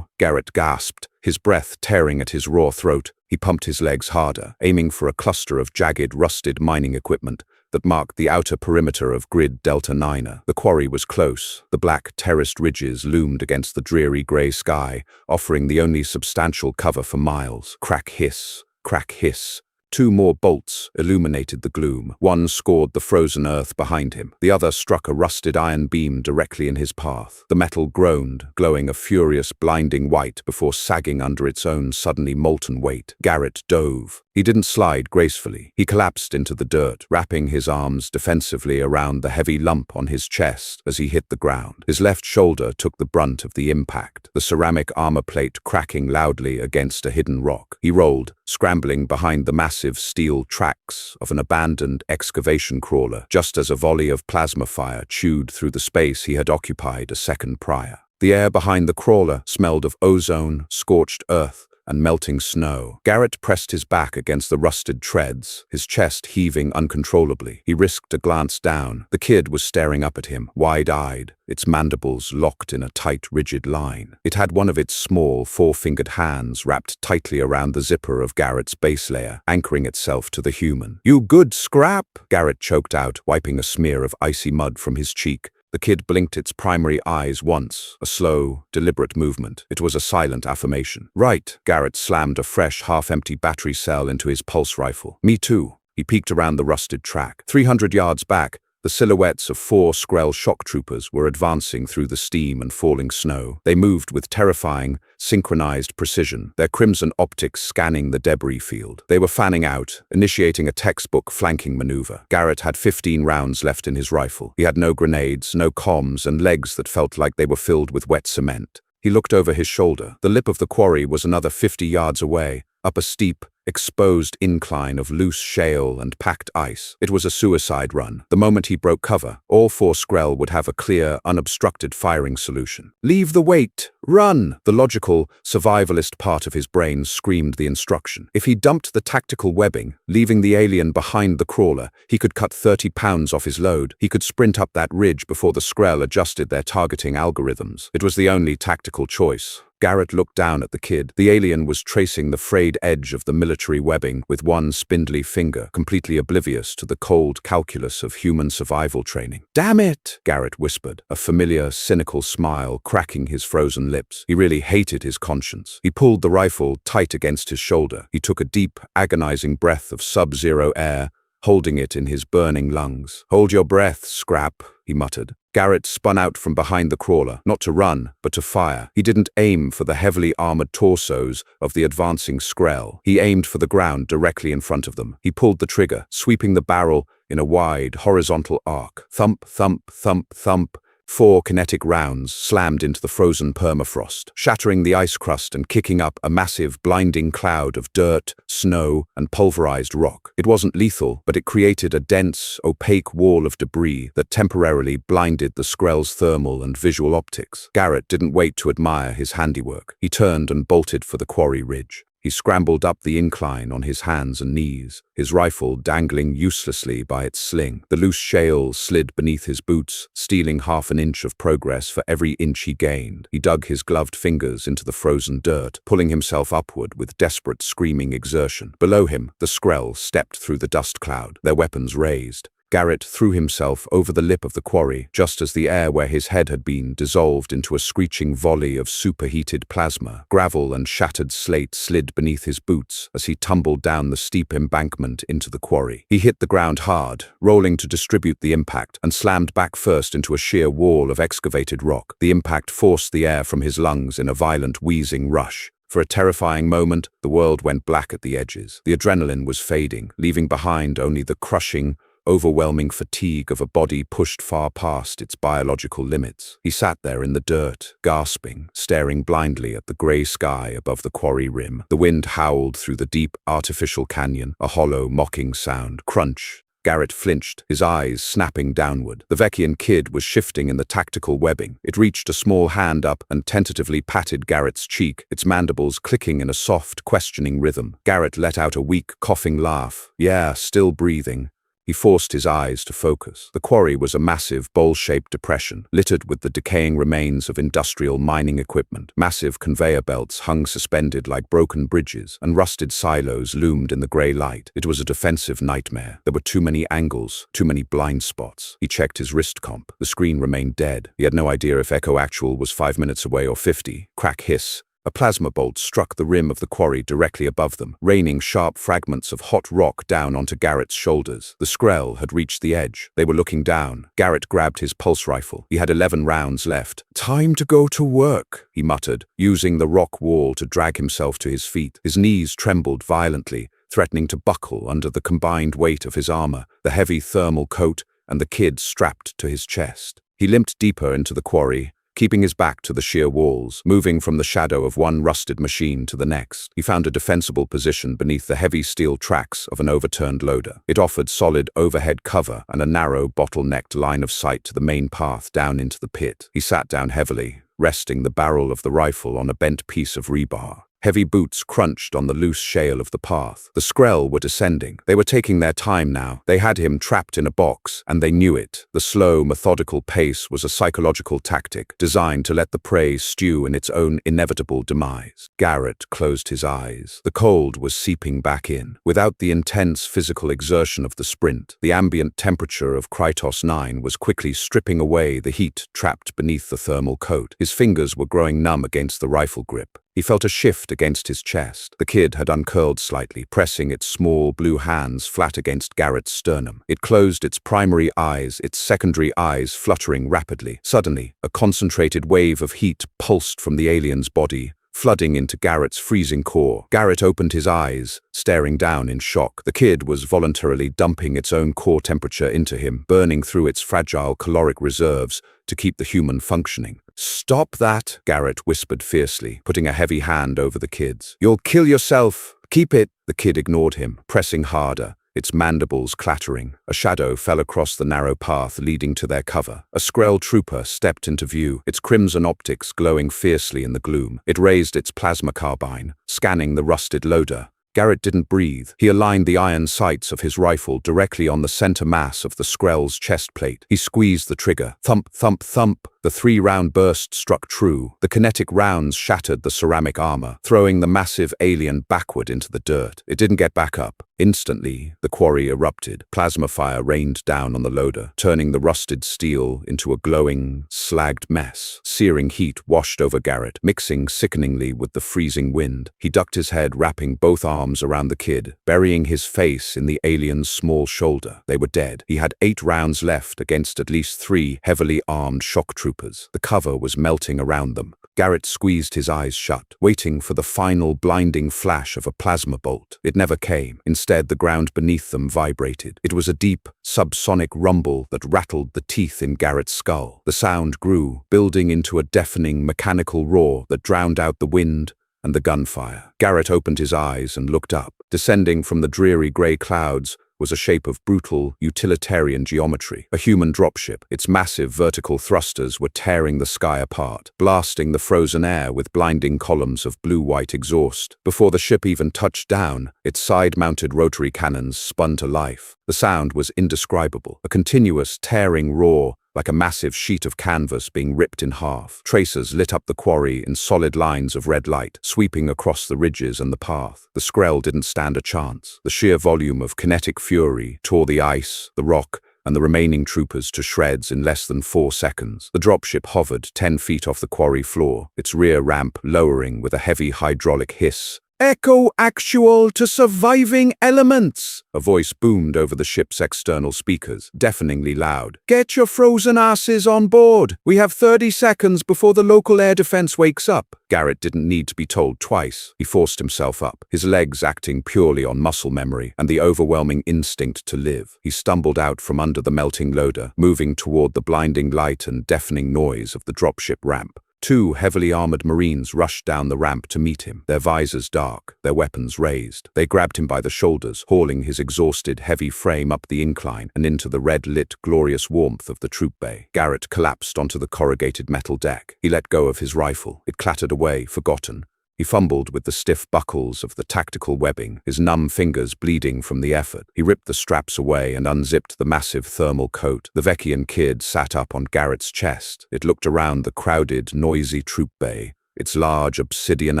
Garrett gasped, his breath tearing at his raw throat. He pumped his legs harder, aiming for a cluster of jagged, rusted mining equipment that marked the outer perimeter of Grid Delta 9er. The quarry was close. The black, terraced ridges loomed against the dreary grey sky, offering the only substantial cover for miles. Crack, hiss. Crack, hiss. Two more bolts illuminated the gloom. One scored the frozen earth behind him. The other struck a rusted iron beam directly in his path. The metal groaned, glowing a furious, blinding white before sagging under its own suddenly molten weight. Garrett dove. He didn't slide gracefully. He collapsed into the dirt, wrapping his arms defensively around the heavy lump on his chest as he hit the ground. His left shoulder took the brunt of the impact, the ceramic armor plate cracking loudly against a hidden rock. He rolled, scrambling behind the massive steel tracks of an abandoned excavation crawler, just as a volley of plasma fire chewed through the space he had occupied a second prior. The air behind the crawler smelled of ozone, scorched earth, and melting snow. Garrett pressed his back against the rusted treads, his chest heaving uncontrollably. He risked a glance down. The kid was staring up at him, wide-eyed, its mandibles locked in a tight, rigid line. It had one of its small, four-fingered hands wrapped tightly around the zipper of Garrett's base layer, anchoring itself to the human. "You good scrap?" Garrett choked out, wiping a smear of icy mud from his cheek. The kid blinked its primary eyes once, a slow, deliberate movement. It was a silent affirmation. "Right." Garrett slammed a fresh, half-empty battery cell into his pulse rifle. "Me too." He peeked around the rusted track. 300 yards back, the silhouettes of 4 Skrell shock troopers were advancing through the steam and falling snow. They moved with terrifying, synchronized precision, their crimson optics scanning the debris field. They were fanning out, initiating a textbook flanking maneuver. Garrett had 15 rounds left in his rifle. He had no grenades, no comms, and legs that felt like they were filled with wet cement. He looked over his shoulder. The lip of the quarry was another 50 yards away, up a steep, exposed incline of loose shale and packed ice. It was a suicide run. The moment he broke cover, all 4 Skrell would have a clear, unobstructed firing solution. "Leave the weight! Run!" The logical, survivalist part of his brain screamed the instruction. If he dumped the tactical webbing, leaving the alien behind the crawler, he could cut 30 pounds off his load. He could sprint up that ridge before the Skrell adjusted their targeting algorithms. It was the only tactical choice. Garrett looked down at the kid. The alien was tracing the frayed edge of the military webbing with one spindly finger, completely oblivious to the cold calculus of human survival training. "Damn it!" Garrett whispered, a familiar, cynical smile cracking his frozen lips. He really hated his conscience. He pulled the rifle tight against his shoulder. He took a deep, agonizing breath of sub-zero air, holding it in his burning lungs. "Hold your breath, scrap," he muttered. Garrett spun out from behind the crawler, not to run, but to fire. He didn't aim for the heavily armored torsos of the advancing Skrell. He aimed for the ground directly in front of them. He pulled the trigger, sweeping the barrel in a wide, horizontal arc. Thump, thump, thump, thump. 4 kinetic rounds slammed into the frozen permafrost, shattering the ice crust and kicking up a massive, blinding cloud of dirt, snow, and pulverized rock. It wasn't lethal, but it created a dense, opaque wall of debris that temporarily blinded the Skrell's thermal and visual optics. Garrett didn't wait to admire his handiwork. He turned and bolted for the quarry ridge. He scrambled up the incline on his hands and knees, his rifle dangling uselessly by its sling. The loose shale slid beneath his boots, stealing half an inch of progress for every inch he gained. He dug his gloved fingers into the frozen dirt, pulling himself upward with desperate, screaming exertion. Below him, the Skrell stepped through the dust cloud, their weapons raised. Garrett threw himself over the lip of the quarry, just as the air where his head had been dissolved into a screeching volley of superheated plasma. Gravel and shattered slate slid beneath his boots as he tumbled down the steep embankment into the quarry. He hit the ground hard, rolling to distribute the impact, and slammed back first into a sheer wall of excavated rock. The impact forced the air from his lungs in a violent wheezing rush. For a terrifying moment, the world went black at the edges. The adrenaline was fading, leaving behind only the crushing, overwhelming fatigue of a body pushed far past its biological limits. He sat there in the dirt, gasping, staring blindly at the grey sky above the quarry rim. The wind howled through the deep, artificial canyon, a hollow, mocking sound. Crunch. Garrett flinched, his eyes snapping downward. The Vekian kid was shifting in the tactical webbing. It reached a small hand up and tentatively patted Garrett's cheek, its mandibles clicking in a soft, questioning rhythm. Garrett let out a weak, coughing laugh. Yeah, still breathing. He forced his eyes to focus. The quarry was a massive, bowl-shaped depression, littered with the decaying remains of industrial mining equipment. Massive conveyor belts hung suspended like broken bridges, and rusted silos loomed in the grey light. It was a defensive nightmare. There were too many angles, too many blind spots. He checked his wrist comp. The screen remained dead. He had no idea if Echo Actual was 5 minutes away or 50. Crack hiss. A plasma bolt struck the rim of the quarry directly above them, raining sharp fragments of hot rock down onto Garrett's shoulders. The Skrell had reached the edge. They were looking down. Garrett grabbed his pulse rifle. He had 11 rounds left. "Time to go to work," he muttered, using the rock wall to drag himself to his feet. His knees trembled violently, threatening to buckle under the combined weight of his armor, the heavy thermal coat, and the kid strapped to his chest. He limped deeper into the quarry, keeping his back to the sheer walls, moving from the shadow of one rusted machine to the next. He found a defensible position beneath the heavy steel tracks of an overturned loader. It offered solid overhead cover and a narrow, bottlenecked line of sight to the main path down into the pit. He sat down heavily, resting the barrel of the rifle on a bent piece of rebar. Heavy boots crunched on the loose shale of the path. The Skrell were descending. They were taking their time now. They had him trapped in a box, and they knew it. The slow, methodical pace was a psychological tactic designed to let the prey stew in its own inevitable demise. Garrett closed his eyes. The cold was seeping back in. Without the intense physical exertion of the sprint, the ambient temperature of Krytos 9 was quickly stripping away the heat trapped beneath the thermal coat. His fingers were growing numb against the rifle grip. He felt a shift against his chest. The kid had uncurled slightly, pressing its small blue hands flat against Garrett's sternum. It closed its primary eyes, its secondary eyes fluttering rapidly. Suddenly, a concentrated wave of heat pulsed from the alien's body, flooding into Garrett's freezing core. Garrett opened his eyes, staring down in shock. The kid was voluntarily dumping its own core temperature into him, burning through its fragile caloric reserves to keep the human functioning. "Stop that," Garrett whispered fiercely, putting a heavy hand over the kid's. "You'll kill yourself. Keep it." The kid ignored him, pressing harder, its mandibles clattering. A shadow fell across the narrow path leading to their cover. A Skrell trooper stepped into view, its crimson optics glowing fiercely in the gloom. It raised its plasma carbine, scanning the rusted loader. Garrett didn't breathe. He aligned the iron sights of his rifle directly on the center mass of the Skrell's chest plate. He squeezed the trigger. Thump, thump, thump. The 3-round burst struck true. The kinetic rounds shattered the ceramic armor, throwing the massive alien backward into the dirt. It didn't get back up. Instantly, the quarry erupted. Plasma fire rained down on the loader, turning the rusted steel into a glowing, slagged mess. Searing heat washed over Garrett, mixing sickeningly with the freezing wind. He ducked his head, wrapping both arms around the kid, burying his face in the alien's small shoulder. They were dead. He had 8 rounds left against at least 3 heavily armed shock troopers. The cover was melting around them. Garrett squeezed his eyes shut, waiting for the final blinding flash of a plasma bolt. It never came. Instead, the ground beneath them vibrated. It was a deep, subsonic rumble that rattled the teeth in Garrett's skull. The sound grew, building into a deafening mechanical roar that drowned out the wind and the gunfire. Garrett opened his eyes and looked up. Descending from the dreary grey clouds was a shape of brutal, utilitarian geometry, a human dropship. Its massive vertical thrusters were tearing the sky apart, blasting the frozen air with blinding columns of blue-white exhaust. Before the ship even touched down, its side-mounted rotary cannons spun to life. The sound was indescribable, a continuous, tearing roar, like a massive sheet of canvas being ripped in half. Tracers lit up the quarry in solid lines of red light, sweeping across the ridges and the path. The Skrell didn't stand a chance. The sheer volume of kinetic fury tore the ice, the rock, and the remaining troopers to shreds in less than 4 seconds. The dropship hovered 10 feet off the quarry floor, its rear ramp lowering with a heavy hydraulic hiss. "Echo actual to surviving elements!" A voice boomed over the ship's external speakers, deafeningly loud. "Get your frozen asses on board! We have 30 seconds before the local air defense wakes up." Garrett didn't need to be told twice. He forced himself up, his legs acting purely on muscle memory and the overwhelming instinct to live. He stumbled out from under the melting loader, moving toward the blinding light and deafening noise of the dropship ramp. 2 heavily armored Marines rushed down the ramp to meet him, their visors dark, their weapons raised. They grabbed him by the shoulders, hauling his exhausted, heavy frame up the incline and into the red-lit, glorious warmth of the troop bay. Garrett collapsed onto the corrugated metal deck. He let go of his rifle. It clattered away, forgotten. He fumbled with the stiff buckles of the tactical webbing, his numb fingers bleeding from the effort. He ripped the straps away and unzipped the massive thermal coat. The Vekian kid sat up on Garrett's chest. It looked around the crowded, noisy troop bay, its large obsidian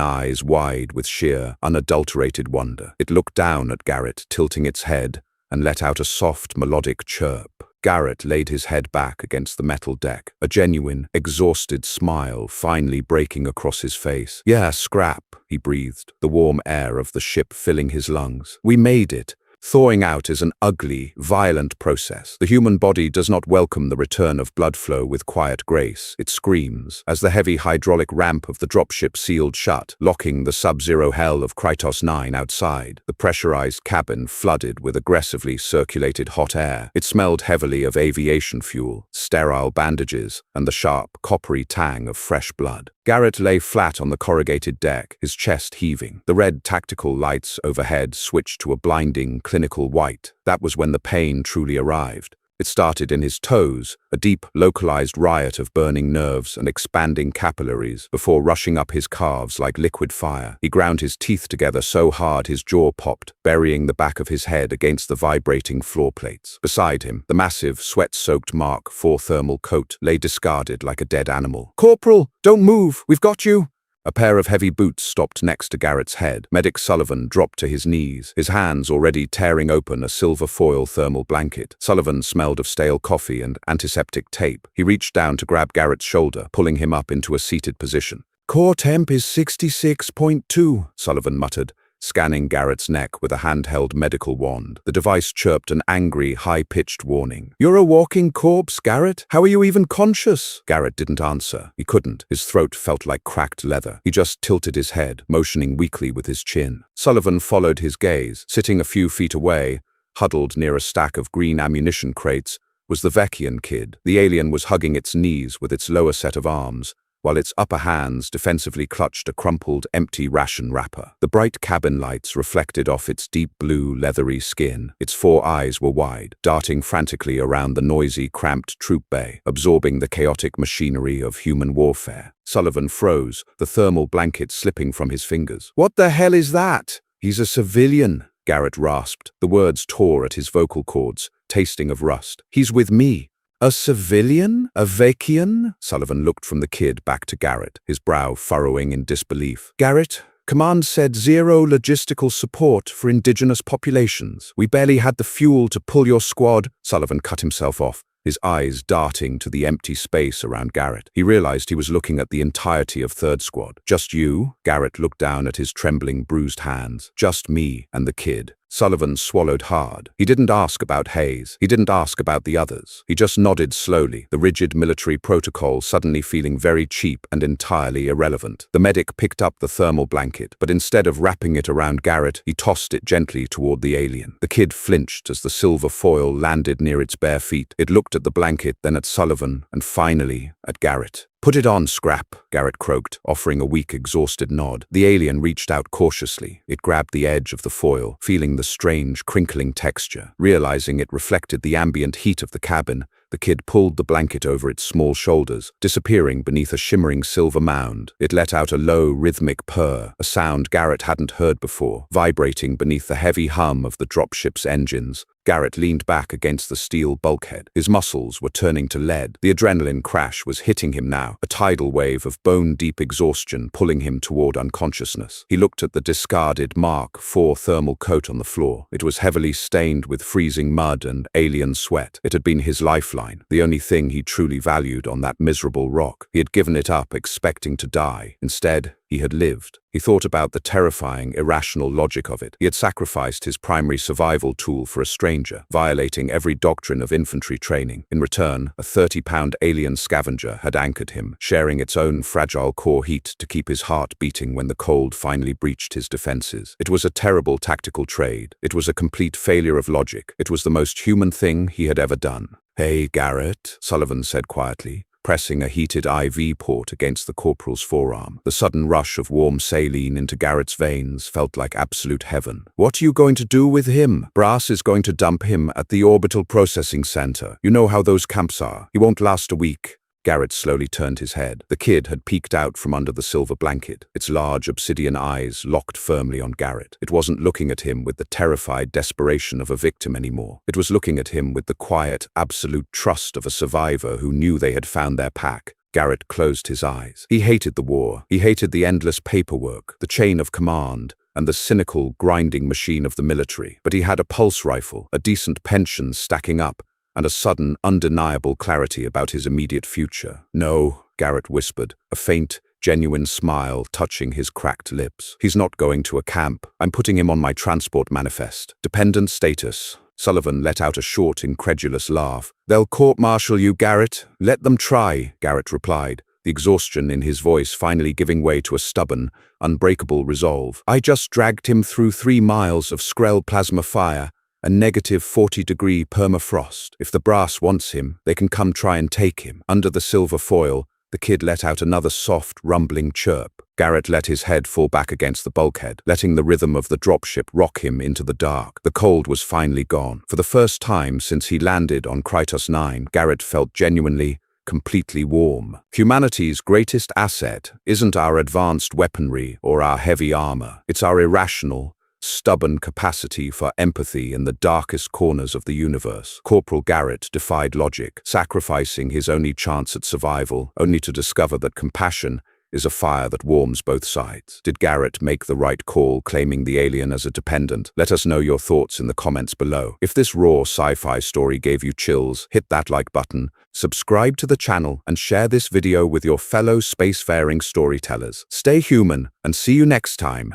eyes wide with sheer, unadulterated wonder. It looked down at Garrett, tilting its head, and let out a soft, melodic chirp. Garrett laid his head back against the metal deck, a genuine, exhausted smile finally breaking across his face. "Yeah, scrap," he breathed, the warm air of the ship filling his lungs. "We made it." Thawing out is an ugly, violent process. The human body does not welcome the return of blood flow with quiet grace. It screams as the heavy hydraulic ramp of the dropship sealed shut, locking the sub-zero hell of Krytos 9 outside. The pressurized cabin flooded with aggressively circulated hot air. It smelled heavily of aviation fuel, sterile bandages, and the sharp, coppery tang of fresh blood. Garrett lay flat on the corrugated deck, his chest heaving. The red tactical lights overhead switched to a blinding, clinical white. That was when the pain truly arrived. It started in his toes, a deep, localized riot of burning nerves and expanding capillaries, before rushing up his calves like liquid fire. He ground his teeth together so hard his jaw popped, burying the back of his head against the vibrating floor plates. Beside him, the massive, sweat-soaked Mark IV thermal coat lay discarded like a dead animal. "Corporal, don't move, we've got you!" A pair of heavy boots stopped next to Garrett's head. Medic Sullivan dropped to his knees, his hands already tearing open a silver foil thermal blanket. Sullivan smelled of stale coffee and antiseptic tape. He reached down to grab Garrett's shoulder, pulling him up into a seated position. "Core temp is 66.2, Sullivan muttered, scanning Garrett's neck with a handheld medical wand. The device chirped an angry, high-pitched warning. "You're a walking corpse, Garrett. How are you even conscious?" Garrett didn't answer. He couldn't. His throat felt like cracked leather. He just tilted his head, motioning weakly with his chin. Sullivan followed his gaze. Sitting a few feet away, huddled near a stack of green ammunition crates, was the Vekian kid. The alien was hugging its knees with its lower set of arms, while its upper hands defensively clutched a crumpled, empty ration wrapper. The bright cabin lights reflected off its deep blue, leathery skin. Its 4 eyes were wide, darting frantically around the noisy, cramped troop bay, absorbing the chaotic machinery of human warfare. Sullivan froze, the thermal blanket slipping from his fingers. "What the hell is that?" "He's a civilian," Garrett rasped. The words tore at his vocal cords, tasting of rust. "He's with me." "A civilian? A Vekian?" Sullivan looked from the kid back to Garrett, his brow furrowing in disbelief. "Garrett, Command said 0 logistical support for indigenous populations. We barely had the fuel to pull your squad." Sullivan cut himself off, his eyes darting to the empty space around Garrett. He realized he was looking at the entirety of Third Squad. "Just you?" Garrett looked down at his trembling, bruised hands. "Just me and the kid." Sullivan swallowed hard. He didn't ask about Hayes. He didn't ask about the others. He just nodded slowly, the rigid military protocol suddenly feeling very cheap and entirely irrelevant. The medic picked up the thermal blanket, but instead of wrapping it around Garrett, he tossed it gently toward the alien. The kid flinched as the silver foil landed near its bare feet. It looked at the blanket, then at Sullivan, and finally at Garrett. "Put it on, Scrap," Garrett croaked, offering a weak, exhausted nod. The alien reached out cautiously. It grabbed the edge of the foil, feeling the strange, crinkling texture. Realizing it reflected the ambient heat of the cabin, the kid pulled the blanket over its small shoulders, disappearing beneath a shimmering silver mound. It let out a low, rhythmic purr, a sound Garrett hadn't heard before, vibrating beneath the heavy hum of the dropship's engines. Garrett leaned back against the steel bulkhead. His muscles were turning to lead. The adrenaline crash was hitting him now, a tidal wave of bone-deep exhaustion pulling him toward unconsciousness. He looked at the discarded Mark IV thermal coat on the floor. It was heavily stained with freezing mud and alien sweat. It had been his lifeline, the only thing he truly valued on that miserable rock. He had given it up, expecting to die. Instead, he had lived. He thought about the terrifying, irrational logic of it. He had sacrificed his primary survival tool for a stranger, violating every doctrine of infantry training. In return, a 30-pound alien scavenger had anchored him, sharing its own fragile core heat to keep his heart beating when the cold finally breached his defenses. It was a terrible tactical trade. It was a complete failure of logic. It was the most human thing he had ever done. "Hey, Garrett," Sullivan said quietly, pressing a heated IV port against the corporal's forearm. The sudden rush of warm saline into Garrett's veins felt like absolute heaven. "What are you going to do with him? Brass is going to dump him at the orbital processing center. You know how those camps are. He won't last a week." Garrett slowly turned his head. The kid had peeked out from under the silver blanket, its large obsidian eyes locked firmly on Garrett. It wasn't looking at him with the terrified desperation of a victim anymore. It was looking at him with the quiet, absolute trust of a survivor who knew they had found their pack. Garrett closed his eyes. He hated the war. He hated the endless paperwork, the chain of command, and the cynical, grinding machine of the military. But he had a pulse rifle, a decent pension stacking up, and a sudden, undeniable clarity about his immediate future. "No," Garrett whispered, a faint, genuine smile touching his cracked lips. "He's not going to a camp. I'm putting him on my transport manifest. Dependent status." Sullivan let out a short, incredulous laugh. "They'll court-martial you, Garrett. Let them try," Garrett replied, the exhaustion in his voice finally giving way to a stubborn, unbreakable resolve. "I just dragged him through 3 miles of Skrell plasma fire, a negative 40-degree permafrost. If the brass wants him, they can come try and take him." Under the silver foil, the kid let out another soft, rumbling chirp. Garrett let his head fall back against the bulkhead, letting the rhythm of the dropship rock him into the dark. The cold was finally gone. For the first time since he landed on Krytos 9, Garrett felt genuinely, completely warm. Humanity's greatest asset isn't our advanced weaponry or our heavy armor. It's our irrational, stubborn capacity for empathy in the darkest corners of the universe. Corporal Garrett defied logic, sacrificing his only chance at survival, only to discover that compassion is a fire that warms both sides. Did Garrett make the right call claiming the alien as a dependent? Let us know your thoughts in the comments below. If this raw sci-fi story gave you chills, hit that like button, subscribe to the channel, and share this video with your fellow spacefaring storytellers. Stay human, and see you next time.